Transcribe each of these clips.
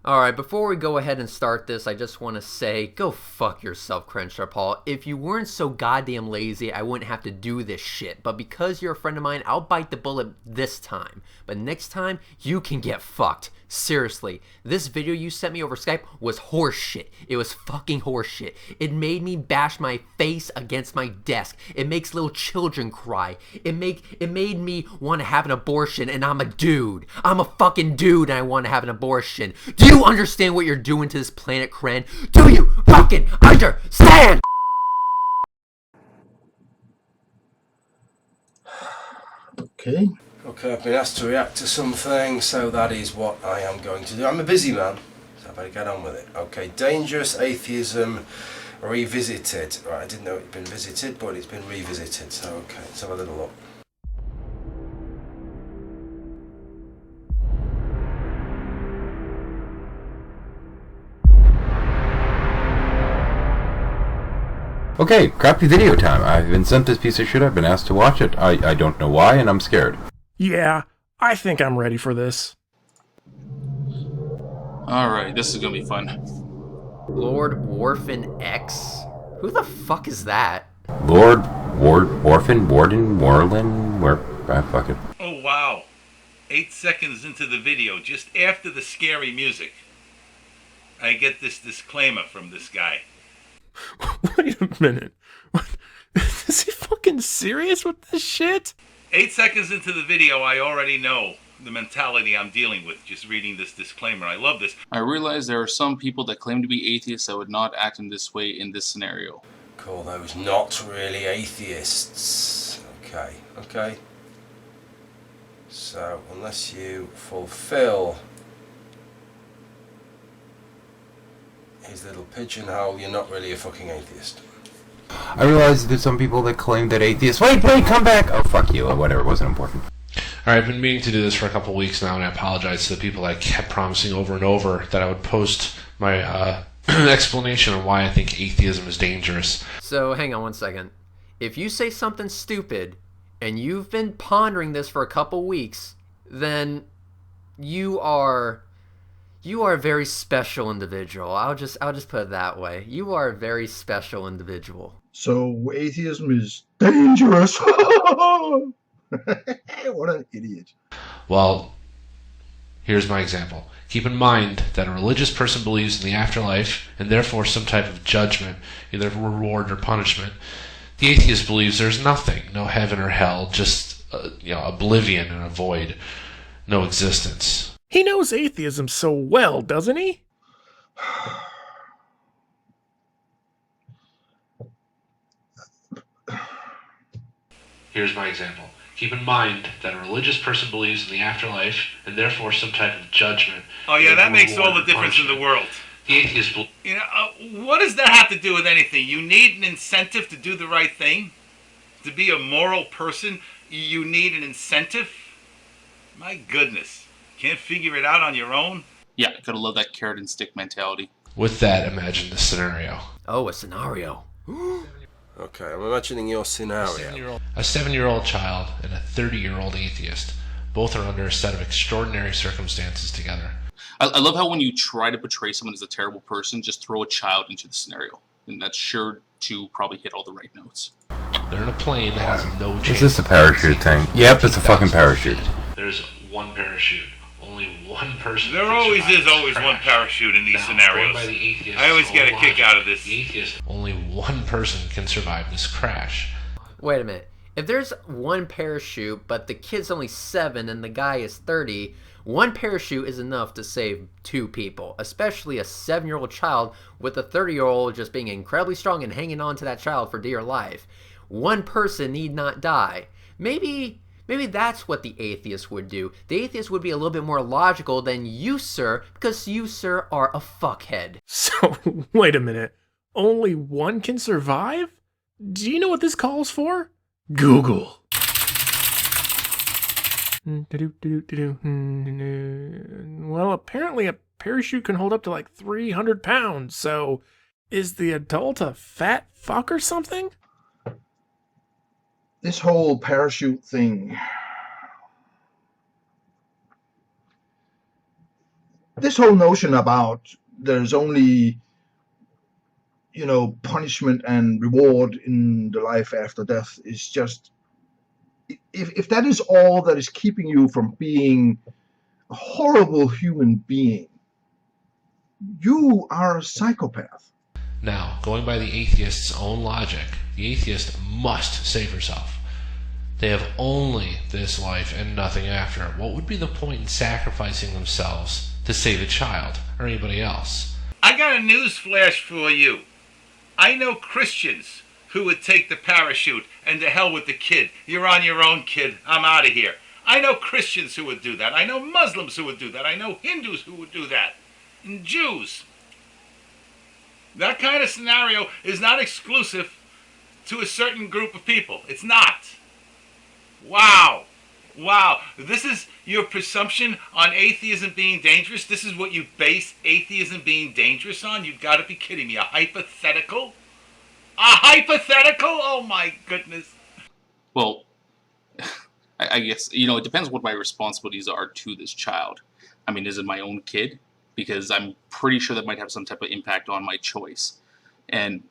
Alright, before we go ahead and start this, I just want to say, go fuck yourself, Krensharpaw. If you weren't so goddamn lazy, I wouldn't have to do this shit. But because you're a friend of mine, I'll bite the bullet this time. But next time, you can get fucked. Seriously, this video you sent me over Skype was horseshit. It was fucking horseshit. It made me bash my face against my desk. It makes little children cry. It made me want to have an abortion, and I'm a dude. I'm a fucking dude, and I want to have an abortion. Do you understand what you're doing to this planet, Kren? Do you fucking understand? Okay. Okay, I've been asked to react to something, so that is what I am going to do. I'm a busy man, so I better get on with it. Okay, Dangerous Atheism Revisited. Right, I didn't know it'd been visited, but it's been revisited, so okay, let's have a little look. Okay, crappy video time. I've been sent this piece of shit. I've been asked to watch it. I don't know why, and I'm scared. Yeah, I think I'm ready for this. Alright, this is gonna be fun. Lord Orphan X? Who the fuck is that? Lord, Orphan, Warden, Warlin, fuck it. Oh wow, 8 seconds into the video, just after the scary music, I get this disclaimer from this guy. Wait a minute. What? Is he fucking serious with this shit? 8 seconds into the video, I already know the mentality I'm dealing with just reading this disclaimer. I love this. I realize there are some people that claim to be atheists that would not act in this way in this scenario. Call those not really atheists. Okay. So, unless you fulfill his little pigeonhole, you're not really a fucking atheist. I realize there's some people that claim that atheists... Wait, come back! Oh, fuck you, or whatever, it wasn't important. Alright, I've been meaning to do this for a couple weeks now, and I apologize to the people I kept promising over and over that I would post my explanation on why I think atheism is dangerous. So, hang on one second. If you say something stupid, and you've been pondering this for a couple weeks, then you are a very special individual. I'll just put it that way. You are a very special individual. So atheism is dangerous. What an idiot. Well, here's my example. Keep in mind that a religious person believes in the afterlife and therefore some type of judgment, either reward or punishment. The atheist believes there's nothing, no heaven or hell, just oblivion and a void, no existence. He knows atheism so well, doesn't he? Here's my example. Keep in mind that a religious person believes in the afterlife and therefore some type of judgment. Oh yeah, that makes all the difference in the world. The atheist what does that have to do with anything? You need an incentive to do the right thing? To be a moral person, you need an incentive? My goodness. Can't figure it out on your own? Yeah, gotta love that carrot and stick mentality. With that, imagine the scenario. Oh, a scenario. Okay, I'm imagining your scenario. A 7-year-old child and a 30-year-old atheist. Both are under a set of extraordinary circumstances together. I love how when you try to portray someone as a terrible person, just throw a child into the scenario. And that's sure to probably hit all the right notes. They're in a plane that has no chance. Is this a parachute thing? Yep, it's a fucking parachute. There's one parachute. Only one person. There always is one parachute in these scenarios. I always get a kick out of this. Only one person can survive this crash. Wait a minute. If there's one parachute, but the kid's only 7 and the guy is 30, one parachute is enough to save 2 people, especially a 7-year-old child with a 30-year-old just being incredibly strong and hanging on to that child for dear life. One person need not die. Maybe that's what the atheist would do. The atheist would be a little bit more logical than you, sir, because you, sir, are a fuckhead. So, wait a minute. Only one can survive? Do you know what this calls for? Google. Well, apparently a parachute can hold up to like 300 pounds, so is the adult a fat fuck or something? This whole parachute thing. this whole notion about there's only, punishment and reward in the life after death is just, if that is all that is keeping you from being a horrible human being, you are a psychopath. Now, going by the atheist's own logic, the atheist must save herself. They have only this life and nothing after. What would be the point in sacrificing themselves to save a child or anybody else? I got a news flash for you. I know Christians who would take the parachute and to hell with the kid. You're on your own, kid. I'm out of here. I know Christians who would do that. I know Muslims who would do that. I know Hindus who would do that. And Jews. That kind of scenario is not exclusive to a certain group of people. It's not. Wow. Wow. This is your presumption on atheism being dangerous? This is what you base atheism being dangerous on? You've got to be kidding me. A hypothetical? A hypothetical? Oh my goodness. Well, I guess, it depends what my responsibilities are to this child. I mean, is it my own kid? Because I'm pretty sure that might have some type of impact on my choice. And,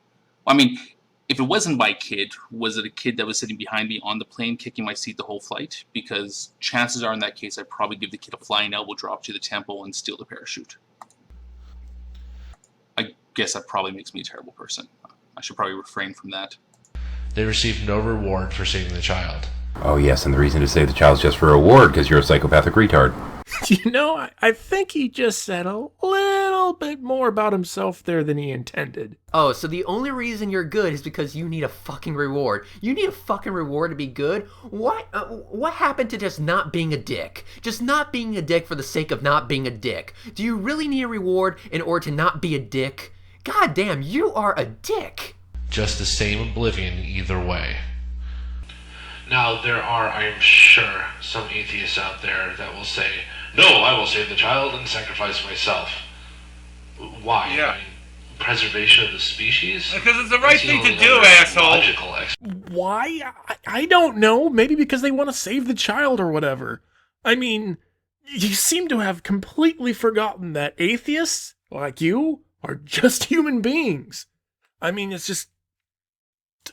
I mean, if it wasn't my kid, was it a kid that was sitting behind me on the plane kicking my seat the whole flight? Because chances are in that case I'd probably give the kid a flying elbow drop to the temple and steal the parachute. I guess that probably makes me a terrible person. I should probably refrain from that. They receive no reward for saving the child. Oh yes, and the reason to save the child is just for a reward, because you're a psychopathic retard. I think he just said a little bit more about himself there than he intended. Oh, so the only reason you're good is because you need a fucking reward. You need a fucking reward to be good? What happened to just not being a dick? Just not being a dick for the sake of not being a dick. Do you really need a reward in order to not be a dick? God damn, you are a dick. Just the same oblivion either way. Now, there are, I am sure, some atheists out there that will say, no, I will save the child and sacrifice myself. Why? Yeah. I mean, preservation of the species? Because it's the right That's thing to the do, only asshole. logical Why? I don't know. Maybe because they want to save the child or whatever. I mean, you seem to have completely forgotten that atheists, like you, are just human beings. I mean, it's just...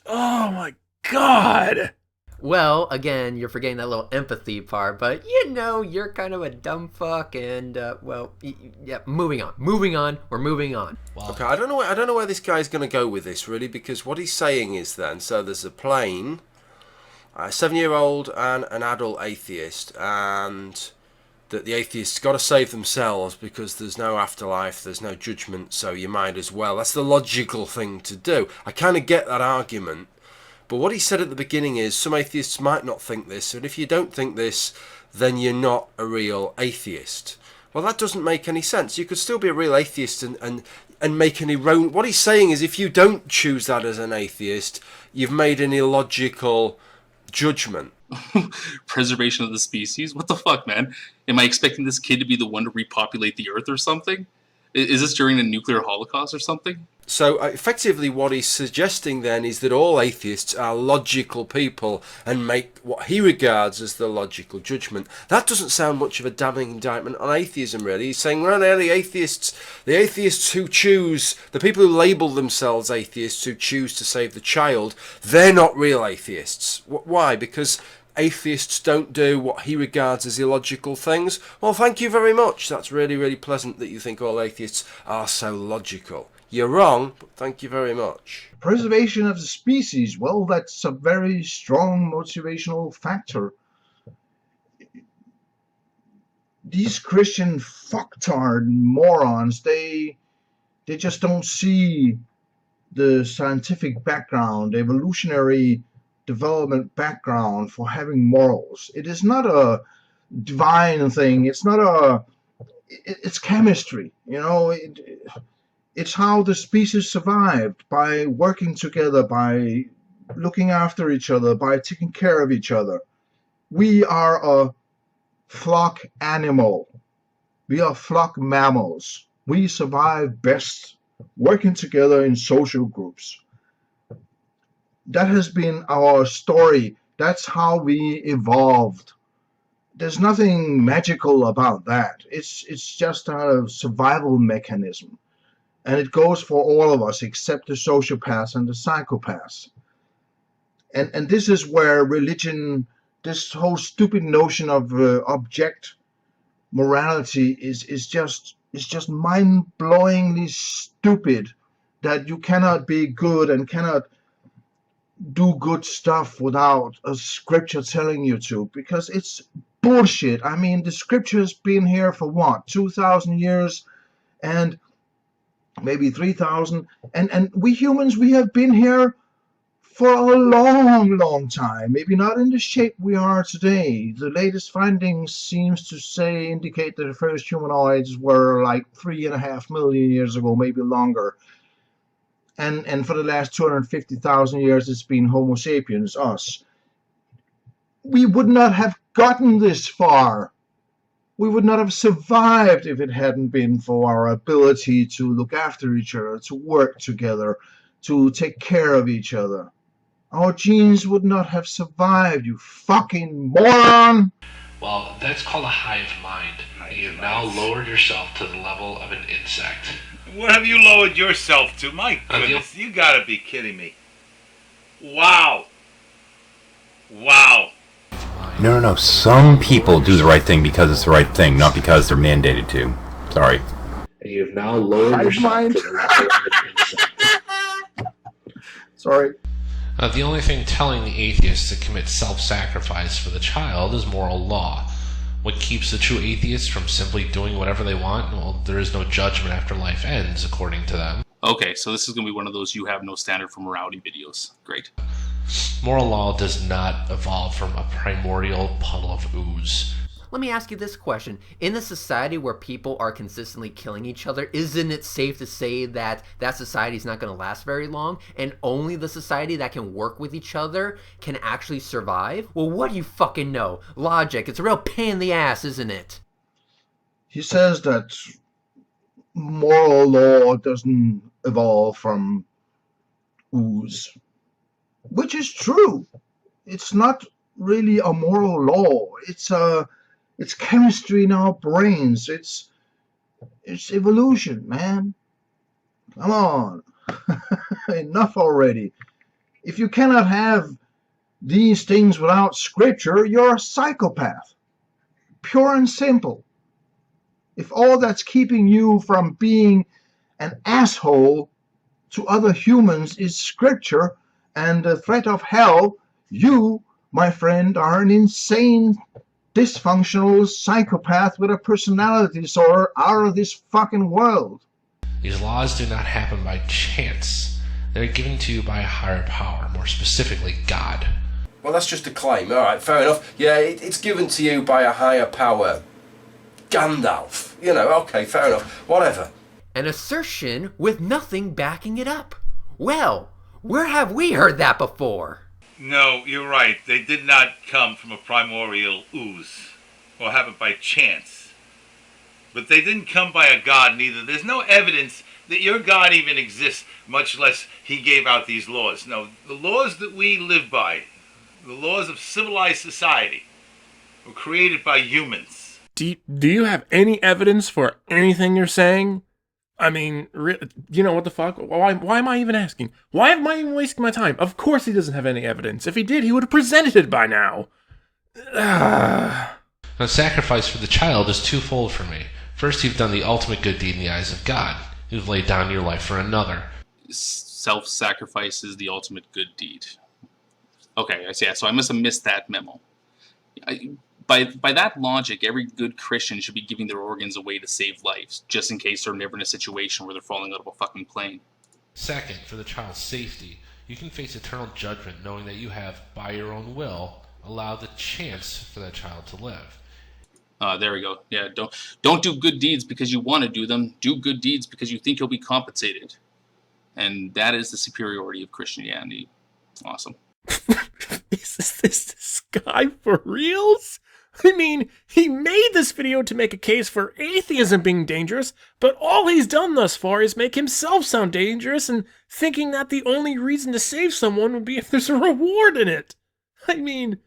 Oh my God! Well, again, you're forgetting that little empathy part, but you're kind of a dumb fuck, and yeah. Moving on. We're moving on. Wow. Okay, I don't know where this guy's going to go with this really, because what he's saying is then, so there's a plane, a 7-year-old and an adult atheist, and that the atheists got to save themselves because there's no afterlife, there's no judgment, so you might as well. That's the logical thing to do. I kind of get that argument. But what he said at the beginning is some atheists might not think this, and if you don't think this, then you're not a real atheist. Well, that doesn't make any sense. You could still be a real atheist and make an erroneous... What he's saying is if you don't choose that as an atheist, you've made an illogical judgment. Preservation of the species? What the fuck, man? Am I expecting this kid to be the one to repopulate the Earth or something? Is this during a nuclear holocaust or something? So effectively what he's suggesting then is that all atheists are logical people and make what he regards as the logical judgment. That doesn't sound much of a damning indictment on atheism, really. He's saying, well, they're the atheists who choose, the people who label themselves atheists who choose to save the child, they're not real atheists. Why? Because atheists don't do what he regards as illogical things? Well, thank you very much. That's really, really pleasant that you think all atheists are so logical. You're wrong, but thank you very much. Preservation of the species, well, that's a very strong motivational factor. These Christian fucktard morons, they just don't see the scientific background, the evolutionary development background for having morals. It is not a divine thing. It's not it's chemistry, it's how the species survived, by working together, by looking after each other, by taking care of each other. We are a flock animal. We are flock mammals. We survive best working together in social groups. That has been our story. That's how we evolved. there's nothing magical about that. It's just a survival mechanism. And it goes for all of us except the sociopaths and the psychopaths. And this is where religion, this whole stupid notion of object morality is just mind-blowingly stupid, that you cannot be good and cannot do good stuff without a scripture telling you to, because it's bullshit. I mean, the scripture's been here for what, 2,000 years, and maybe 3,000, and we humans, we have been here for a long time. Maybe not in the shape we are today. The latest findings seems to indicate that the first humanoids were like 3.5 million years ago, maybe longer. And for the last 250,000 years, it's been Homo sapiens, us. We would not have gotten this far. We would not have survived if it hadn't been for our ability to look after each other, to work together, to take care of each other. Our genes would not have survived, you fucking moron! Well, that's called a hive mind. You've now lowered yourself to the level of an insect. What have you lowered yourself to? My goodness, you gotta be kidding me. Wow. Wow. No. Some people do the right thing because it's the right thing, not because they're mandated to. Sorry. You've now lowered yourself to the level of an insect. Sorry. The only thing telling the atheists to commit self-sacrifice for the child is moral law. What keeps the true atheists from simply doing whatever they want? Well, there is no judgment after life ends, according to them. Okay, so this is going to be one of those you have no standard for morality videos. Great. Moral law does not evolve from a primordial puddle of ooze. Let me ask you this question. In a society where people are consistently killing each other, isn't it safe to say that that society is not going to last very long, and only the society that can work with each other can actually survive? Well, what do you fucking know? Logic. It's a real pain in the ass, isn't it? He says that moral law doesn't evolve from ooze, which is true. It's not really a moral law. It's chemistry in our brains. It's evolution, man. Come on. Enough already. If you cannot have these things without scripture, you're a psychopath. Pure and simple. If all that's keeping you from being an asshole to other humans is scripture and the threat of hell, you, my friend, are an insane, dysfunctional psychopath with a personality disorder out of this fucking world. These laws do not happen by chance. They're given to you by a higher power, more specifically God. Well, that's just a claim. All right, fair enough. Yeah, it's given to you by a higher power. Gandalf. You know, okay, fair enough. Whatever. An assertion with nothing backing it up. Well, where have we heard that before? No, you're right. They did not come from a primordial ooze, or have it by chance. But they didn't come by a god neither. There's no evidence that your God even exists, much less he gave out these laws. No, the laws that we live by, the laws of civilized society, were created by humans. Do you have any evidence for anything you're saying? I mean, you know, what the fuck? Why am I even asking? Why am I even wasting my time? Of course he doesn't have any evidence. If he did, he would have presented it by now. The sacrifice for the child is twofold for me. First, you've done the ultimate good deed in the eyes of God. You've laid down your life for another. Self-sacrifice is the ultimate good deed. Okay, I see. So I must have missed that memo. By that logic, every good Christian should be giving their organs away to save lives, just in case they're never in a situation where they're falling out of a fucking plane. Second, for the child's safety, you can face eternal judgment knowing that you have, by your own will, allowed the chance for that child to live. There we go. Yeah, don't do good deeds because you want to do them. Do good deeds because you think you'll be compensated. And that is the superiority of Christianity. Awesome. Is this guy for reals? I mean, he made this video to make a case for atheism being dangerous, but all he's done thus far is make himself sound dangerous and thinking that the only reason to save someone would be if there's a reward in it. I mean,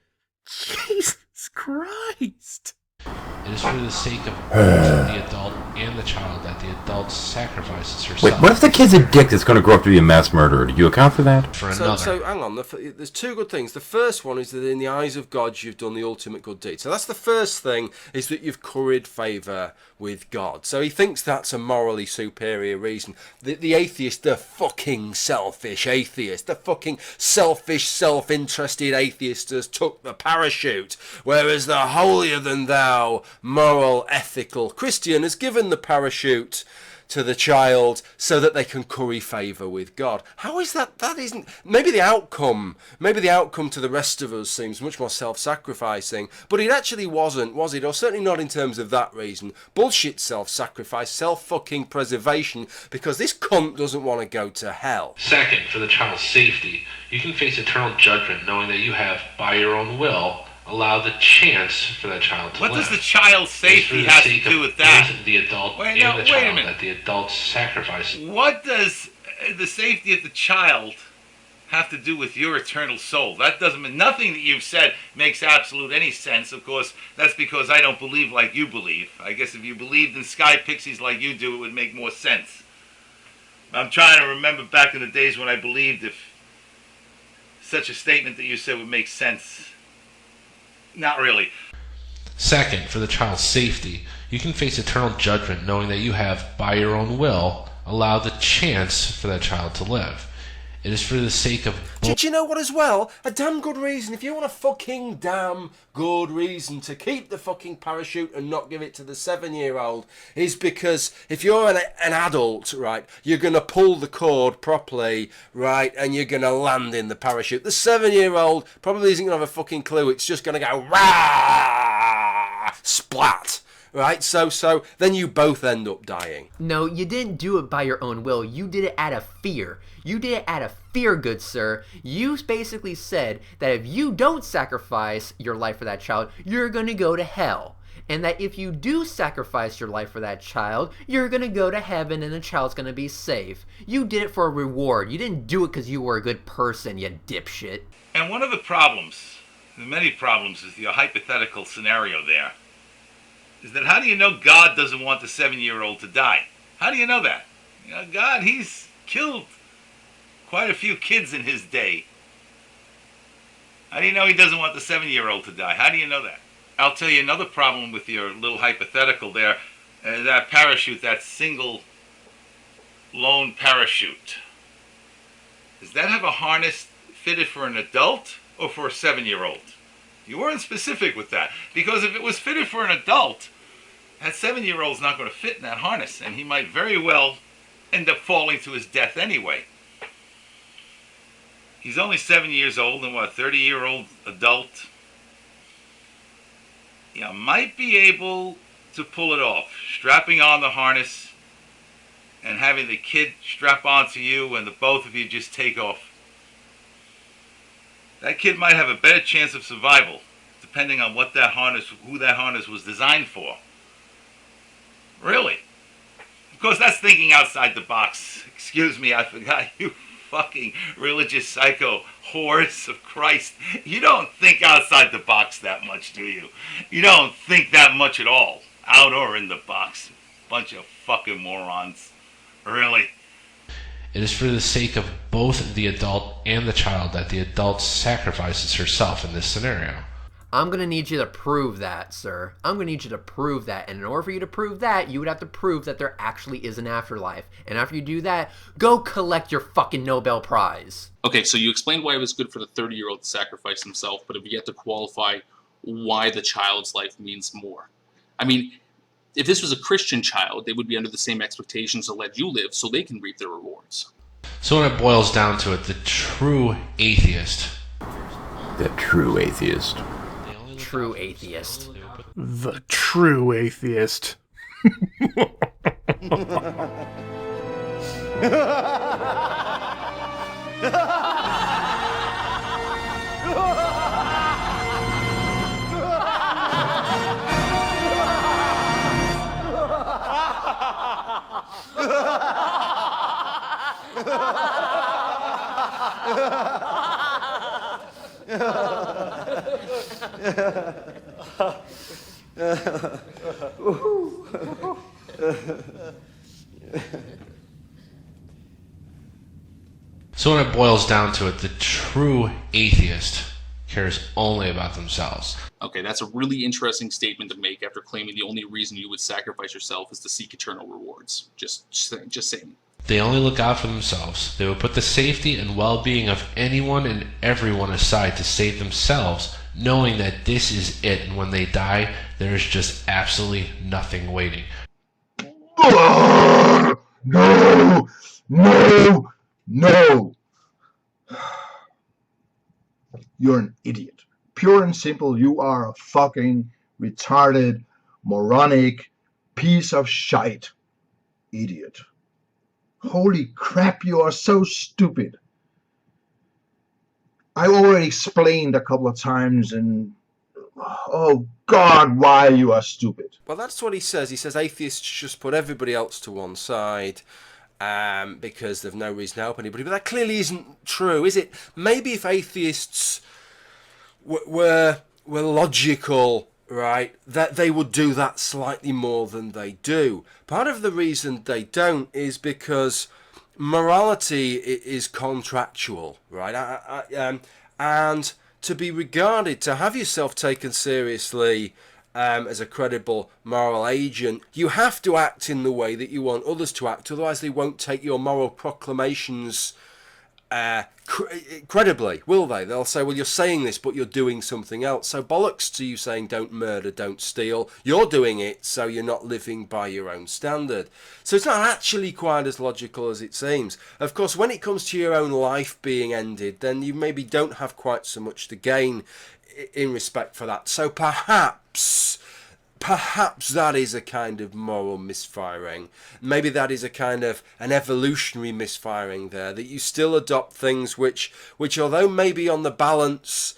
Jesus Christ. It is for the sake of both the adult and the child that the adult sacrifices herself. Wait, what if the kid's a dick that's going to grow up to be a mass murderer? Did you account for that? For another. So hang on, there's two good things. The first one is that in the eyes of God you've done the ultimate good deed. So that's the first thing, is that you've curried favour with God. So he thinks that's a morally superior reason. The atheist, the fucking selfish atheist, the fucking selfish, self-interested atheist has took the parachute, whereas the holier-than-thou, moral, ethical Christian has given the parachute to the child so that they can curry favour with God. How is that? That isn't... Maybe the outcome to the rest of us seems much more self-sacrificing, but it actually wasn't, was it? Or certainly not in terms of that reason. Bullshit self-sacrifice, self-fucking preservation, because this cunt doesn't want to go to hell. Second, for the child's safety, you can face eternal judgment knowing that you have, by your own will, allowed the chance for that child to live. What does the child's safety have to do with that? The adult Wait a minute. that the adult sacrifices. What does the safety of the child have to do with your eternal soul? That doesn't mean... Nothing that you've said makes absolute any sense. Of course, that's because I don't believe like you believe. I guess if you believed in sky pixies like you do, it would make more sense. I'm trying to remember back in the days when I believed if such a statement that you said would make sense. Not really. Second, for the child's safety, you can face eternal judgment knowing that you have, by your own will, allowed the chance for that child to live. It is for the sake of... Did you know what as well? A damn good reason, if you want a fucking damn good reason to keep the fucking parachute and not give it to the 7-year-old, is because if you're an adult, right, you're going to pull the cord properly, right, and you're going to land in the parachute. The 7-year-old probably isn't going to have a fucking clue. It's just going to go, rah, splat. Right, so then you both end up dying. No, you didn't do it by your own will. You did it out of fear. You did it out of fear, good sir. You basically said that if you don't sacrifice your life for that child, you're going to go to hell. And that if you do sacrifice your life for that child, you're going to go to heaven and the child's going to be safe. You did it for a reward. You didn't do it because you were a good person, you dipshit. And one of the problems, the many problems, is the hypothetical scenario there. Is that how do you know God doesn't want the 7-year-old to die? How do you know that? You know, God, he's killed quite a few kids in his day. How do you know he doesn't want the 7-year-old to die? How do you know that? I'll tell you another problem with your little hypothetical there. That parachute, that single lone parachute. Does that have a harness fitted for an adult or for a 7-year-old? You weren't specific with that. Because if it was fitted for an adult, that 7-year-old's not going to fit in that harness, and he might very well end up falling to his death anyway. He's only 7 years old and what, 30-year-old adult? Yeah, might be able to pull it off. Strapping on the harness and having the kid strap onto you and the both of you just take off. That kid might have a better chance of survival, depending on what that harness, who that harness was designed for. Really? Of course, that's thinking outside the box. Excuse me, I forgot, you fucking religious psycho whores of Christ. You don't think outside the box that much, do you? You don't think that much at all, out or in the box. Bunch of fucking morons. Really? It is for the sake of both the adult and the child that the adult sacrifices herself in this scenario. I'm going to need you to prove that, sir. I'm going to need you to prove that. And in order for you to prove that, you would have to prove that there actually is an afterlife. And after you do that, go collect your fucking Nobel Prize. Okay, so you explained why it was good for the 30-year-old to sacrifice himself, but have you yet to qualify why the child's life means more? I mean, if this was a Christian child, they would be under the same expectations to let you live so they can reap their rewards. So when it boils down to it, the true atheist... The true atheist. True atheist. The true atheist. So when it boils down to it, the true atheist cares only about themselves. Okay, that's a really interesting statement to make after claiming the only reason you would sacrifice yourself is to seek eternal rewards. Just saying. They only look out for themselves. They would put the safety and well-being of anyone and everyone aside to save themselves, knowing that this is it, and when they die, there is just absolutely nothing waiting. No! No! No! You're an idiot. Pure and simple, you are a fucking retarded, moronic piece of shite. Idiot. Holy crap, you are so stupid. I already explained a couple of times, and oh God, why you are stupid. Well, that's what he says. He says atheists just put everybody else to one side because they've no reason to help anybody. But that clearly isn't true, is it? Maybe if atheists were logical, right, that they would do that slightly more than they do. Part of the reason they don't is because morality is contractual, right? And to be regarded, to have yourself taken seriously as a credible moral agent, you have to act in the way that you want others to act, otherwise they won't take your moral proclamations credibly, will they? They'll say, well, you're saying this, but you're doing something else. So bollocks to you saying don't murder, don't steal. You're doing it, so you're not living by your own standard. So it's not actually quite as logical as it seems. Of course, when it comes to your own life being ended, then you maybe don't have quite so much to gain in respect for that. So perhaps that is a kind of moral misfiring. Maybe that is a kind of an evolutionary misfiring there, that you still adopt things which although maybe on the balance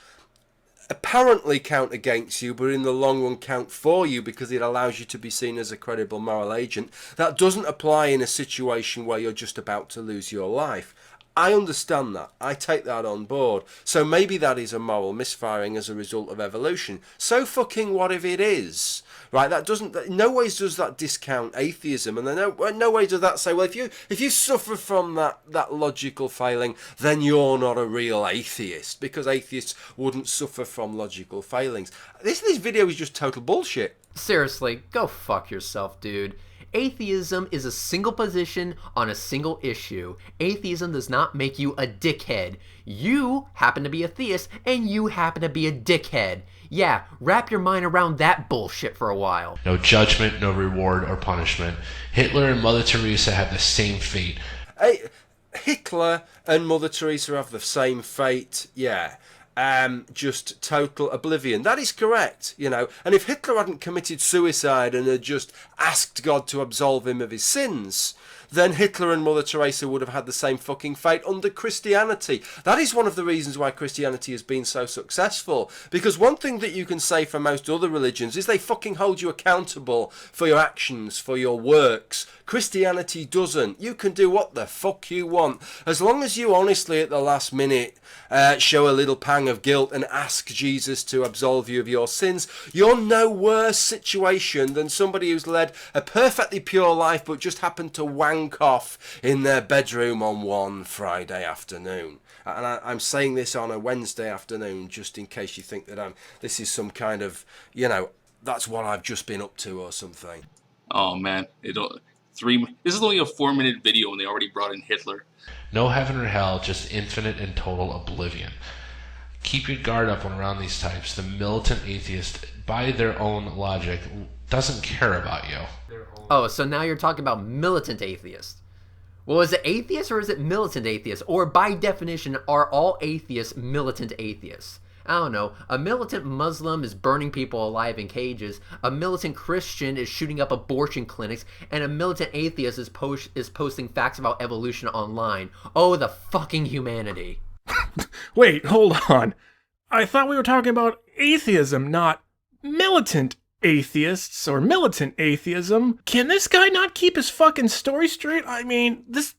apparently count against you, but in the long run count for you because it allows you to be seen as a credible moral agent. That doesn't apply in a situation where you're just about to lose your life. I understand that. I take that on board. So maybe that is a moral misfiring as a result of evolution. So fucking what if it is? Right? That doesn't. In no ways does that discount atheism, and in no way does that say, well, if you suffer from that logical failing, then you're not a real atheist, because atheists wouldn't suffer from logical failings. This video is just total bullshit. Seriously, go fuck yourself, dude. Atheism is a single position on a single issue. Atheism does not make you a dickhead. You happen to be a theist, and you happen to be a dickhead. Yeah, wrap your mind around that bullshit for a while. No judgment, no reward or punishment. Hitler and Mother Teresa had the same fate. Hitler and Mother Teresa have the same fate, yeah. Just total oblivion. That is correct, you know. And if Hitler hadn't committed suicide and had just asked God to absolve him of his sins, then Hitler and Mother Teresa would have had the same fucking fate under Christianity. That is one of the reasons why Christianity has been so successful. Because one thing that you can say for most other religions is they fucking hold you accountable for your actions, for your works. Christianity doesn't. You can do what the fuck you want. As long as you honestly at the last minute show a little pang of guilt and ask Jesus to absolve you of your sins, you're no worse situation than somebody who's led a perfectly pure life but just happened to wank off in their bedroom on one Friday afternoon. And I'm saying this on a Wednesday afternoon just in case you think that this is some kind of, you know, that's what I've just been up to or something. Oh man, this is only a 4-minute video and they already brought in Hitler. No heaven or hell, just infinite and total oblivion. Keep your guard up when around these types. The militant atheist, by their own logic, doesn't care about you. Oh, so now you're talking about militant atheists. Well, is it atheist or is it militant atheist? Or by definition, are all atheists militant atheists? I don't know. A militant Muslim is burning people alive in cages. A militant Christian is shooting up abortion clinics. And a militant atheist is posting facts about evolution online. Oh, the fucking humanity. Wait, hold on. I thought we were talking about atheism, not militant atheists or militant atheism. Can this guy not keep his fucking story straight? I mean, this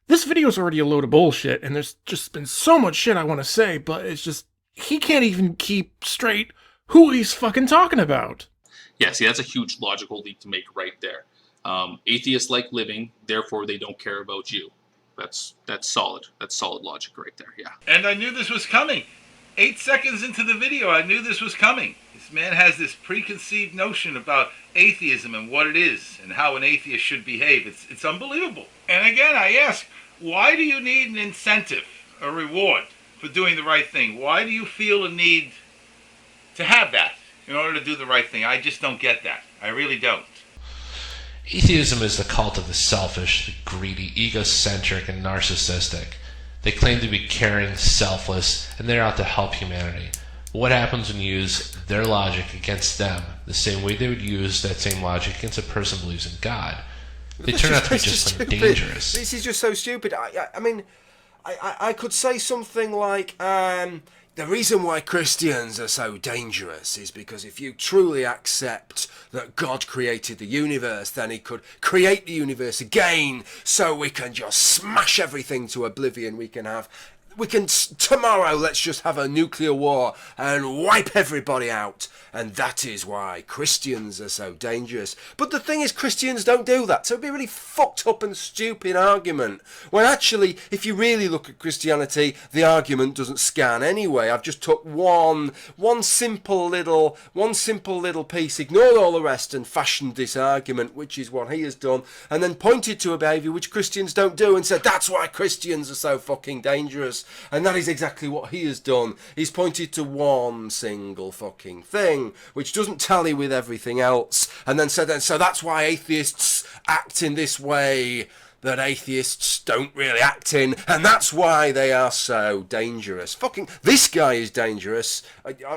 video is already a load of bullshit, and there's just been so much shit I want to say, but it's just he can't even keep straight who he's fucking talking about. Yeah, see, that's a huge logical leap to make right there. Atheists like living, therefore they don't care about you. That's solid. That's solid logic right there, yeah. And I knew this was coming. 8 seconds into the video, I knew this was coming. This man has this preconceived notion about atheism and what it is and how an atheist should behave. It's unbelievable. And again, I ask, why do you need an incentive, a reward for doing the right thing? Why do you feel a need to have that in order to do the right thing? I just don't get that. I really don't. Atheism is the cult of the selfish, the greedy, egocentric, and narcissistic. They claim to be caring, selfless, and they're out to help humanity. But what happens when you use their logic against them, the same way they would use that same logic against a person who believes in God? They turn out to be just plain dangerous. This is just so stupid. I mean, I could say something like, the reason why Christians are so dangerous is because if you truly accept that God created the universe, then he could create the universe again, so we can just smash everything to oblivion. Tomorrow, let's just have a nuclear war and wipe everybody out. And that is why Christians are so dangerous. But the thing is, Christians don't do that. So it'd be a really fucked up and stupid argument. When actually, if you really look at Christianity, the argument doesn't scan anyway. I've just took one simple little piece, ignored all the rest, and fashioned this argument, which is what he has done, and then pointed to a behaviour which Christians don't do and said, that's why Christians are so fucking dangerous. And that is exactly what he has done. He's pointed to one single fucking thing, which doesn't tally with everything else, and then said, so that's why atheists act in this way that atheists don't really act in, and that's why they are so dangerous. Fucking, this guy is dangerous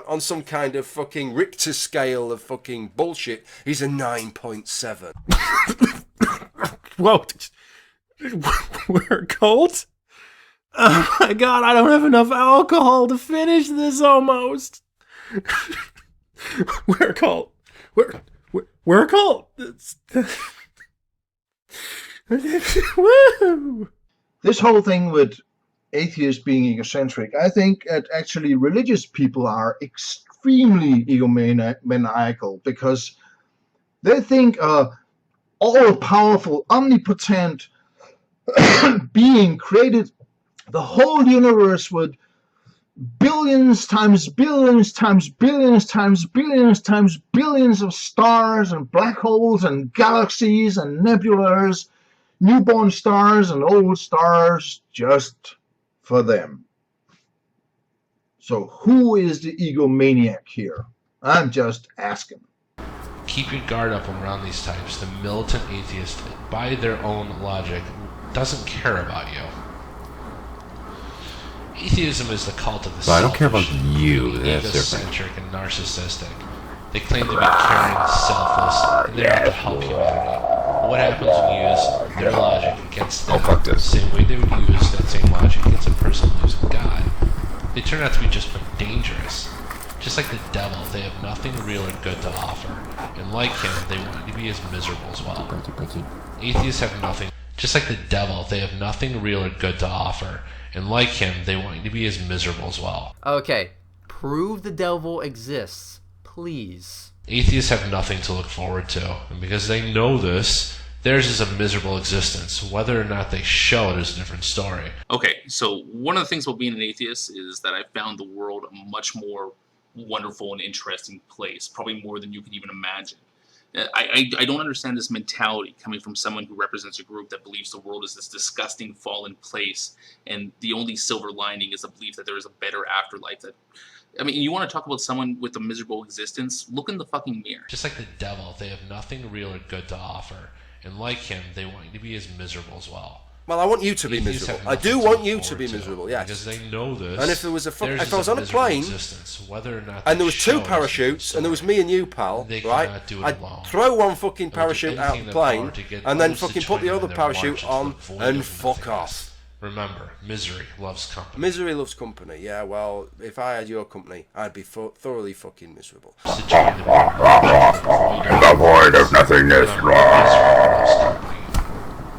on some kind of fucking Richter scale of fucking bullshit. He's a 9.7. Whoa, we're a cult? Oh my god, I don't have enough alcohol to finish this almost. We're a cult. We're a cult. Woo! This whole thing with atheists being egocentric, I think that actually religious people are extremely egomaniacal, because they think all-powerful, omnipotent being created the whole universe with billions times billions times billions times billions times billions of stars and black holes and galaxies and nebulas, newborn stars and old stars, just for them. So who is the egomaniac here? I'm just asking. Keep your guard up around these types. The militant atheist, by their own logic, doesn't care about you. Atheism is the cult of the selfish. I don't care about you. That's egocentric and narcissistic. They claim to be caring, selfless, and they're out to help humanity. But what happens when you use their logic against them? Oh, fuck this. The same way they would use that same logic against a person who believes in God. They turn out to be just plain dangerous. Just like the devil, they have nothing real or good to offer. And like him, they want you to be as miserable as well. Atheists have nothing. Just like the devil, they have nothing real or good to offer. And like him, they want you to be as miserable as well. Okay, prove the devil exists, please. Atheists have nothing to look forward to. And because they know this, theirs is a miserable existence. Whether or not they show it is a different story. Okay, so one of the things about being an atheist is that I found the world a much more wonderful and interesting place, probably more than you could even imagine. I don't understand this mentality coming from someone who represents a group that believes the world is this disgusting fallen place, and the only silver lining is the belief that there is a better afterlife. I mean, you want to talk about someone with a miserable existence? Look in the fucking mirror. Just like the devil, they have nothing real or good to offer, and like him, they want you to be as miserable as well. Well, I want you to be miserable. I do want you to be miserable, yes. Because they know this. And if there was if I was on a plane, whether or not and there was two parachutes, and there was me and you, pal, right? I'd throw one fucking parachute out of the plane, and then fucking put the other parachute on, and fuck off. Remember, misery loves company. Misery loves company, yeah, well, if I had your company, I'd be thoroughly fucking miserable. The void of nothingness.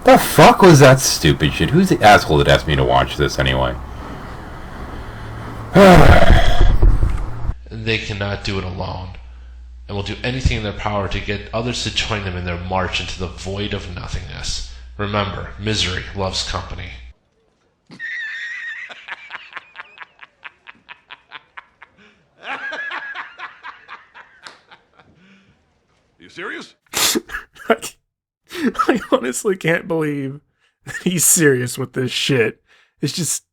The fuck was that stupid shit? Who's the asshole that asked me to watch this anyway? they cannot do it alone, and will do anything in their power to get others to join them in their march into the void of nothingness. Remember, misery loves company. You serious? I honestly can't believe he's serious with this shit. It's just...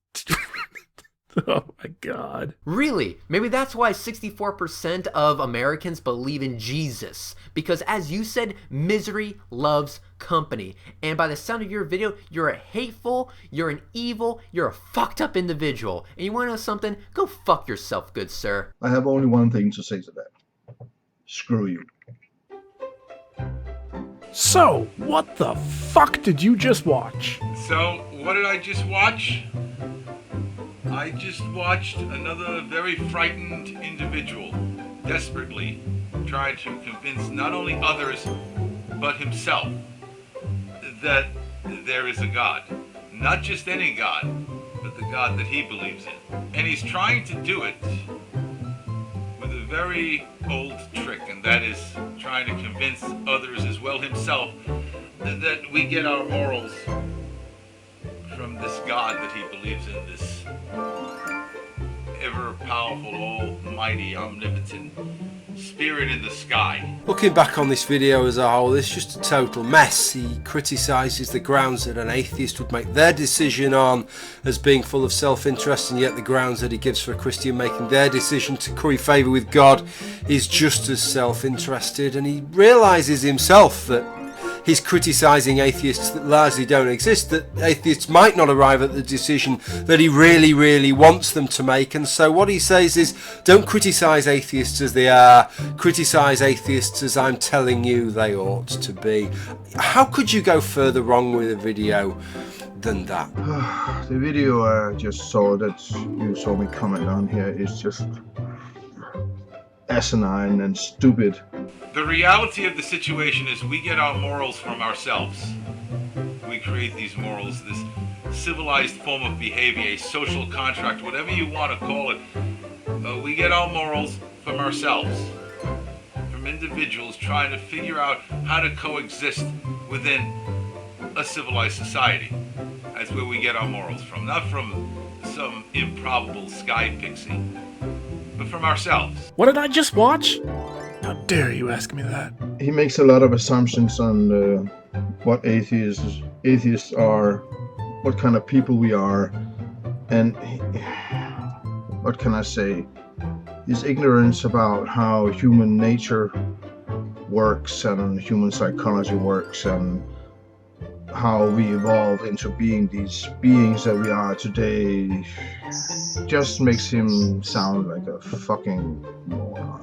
Oh my God. Really? Maybe that's why 64% of Americans believe in Jesus. Because as you said, misery loves company. And by the sound of your video, you're a hateful, you're an evil, you're a fucked up individual. And you want to know something? Go fuck yourself, good sir. I have only one thing to say to that. Screw you. So, what the fuck did you just watch? So, what did I just watch? I just watched another very frightened individual desperately try to convince not only others, but himself that there is a God. Not just any God, but the God that he believes in. And he's trying to do it with a very old trick, and that is trying to convince others as well himself that we get our morals from this God that he believes in, this ever-powerful, almighty, omnipotent spirit in the sky. Looking back on this video as a whole, it's just a total mess. He criticises the grounds that an atheist would make their decision on as being full of self-interest, and yet the grounds that he gives for a Christian making their decision to curry favour with God is just as self-interested. And he realises himself that he's criticising atheists that largely don't exist, that atheists might not arrive at the decision that he really, really wants them to make. And so what he says is, don't criticise atheists as they are, criticise atheists as I'm telling you they ought to be. How could you go further wrong with a video than that? The video I just saw that you saw me comment on here is just asinine and stupid. The reality of the situation is we get our morals from ourselves. We create these morals, this civilized form of behavior, a social contract, whatever you want to call it. We get our morals from ourselves, from individuals trying to figure out how to coexist within a civilized society. That's where we get our morals from, not from some improbable sky pixie, but from ourselves. What did I just watch? How dare you ask me that? He makes a lot of assumptions on what atheists are, what kind of people we are, and what can I say? His ignorance about how human nature works and human psychology works and how we evolve into being these beings that we are today just makes him sound like a fucking moron.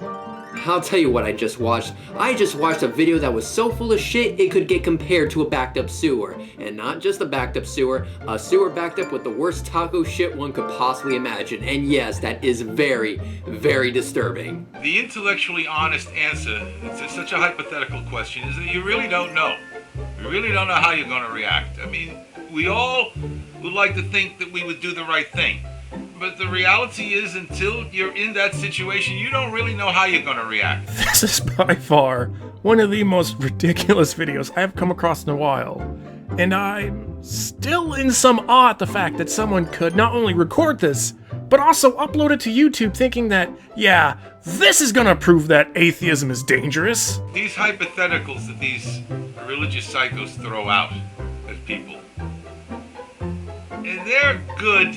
I'll tell you what I just watched. I just watched a video that was so full of shit it could get compared to a backed up sewer. And not just a backed up sewer, a sewer backed up with the worst taco shit one could possibly imagine. And yes, that is very, very disturbing. The intellectually honest answer to such a hypothetical question is that you really don't know. You really don't know how you're going to react. I mean, we all would like to think that we would do the right thing. But the reality is, until you're in that situation, you don't really know how you're going to react. This is by far one of the most ridiculous videos I've come across in a while. And I'm still in some awe at the fact that someone could not only record this, but also upload it to YouTube thinking that, yeah, this is gonna prove that atheism is dangerous. These hypotheticals that these religious psychos throw out at people, and they're good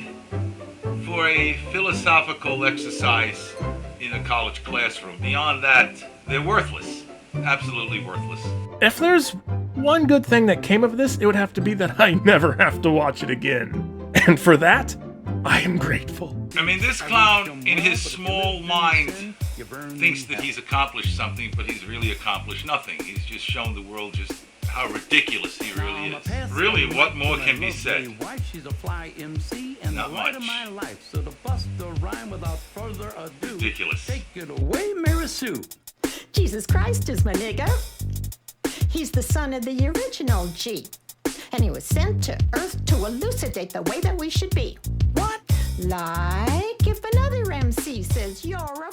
for a philosophical exercise in a college classroom. Beyond that, they're worthless. Absolutely worthless. If there's one good thing that came of this, it would have to be that I never have to watch it again. And for that, I am grateful. I mean, this clown, in his small mind, thinks that he's accomplished something, but he's really accomplished nothing. He's just shown the world just how ridiculous he really is. Really, what more can be said? Not much. Ridiculous. Take it away, Mary Sue. Jesus Christ is my nigga. He's the son of the original G. And he was sent to Earth to elucidate the way that we should be. What? Like if another MC says you're a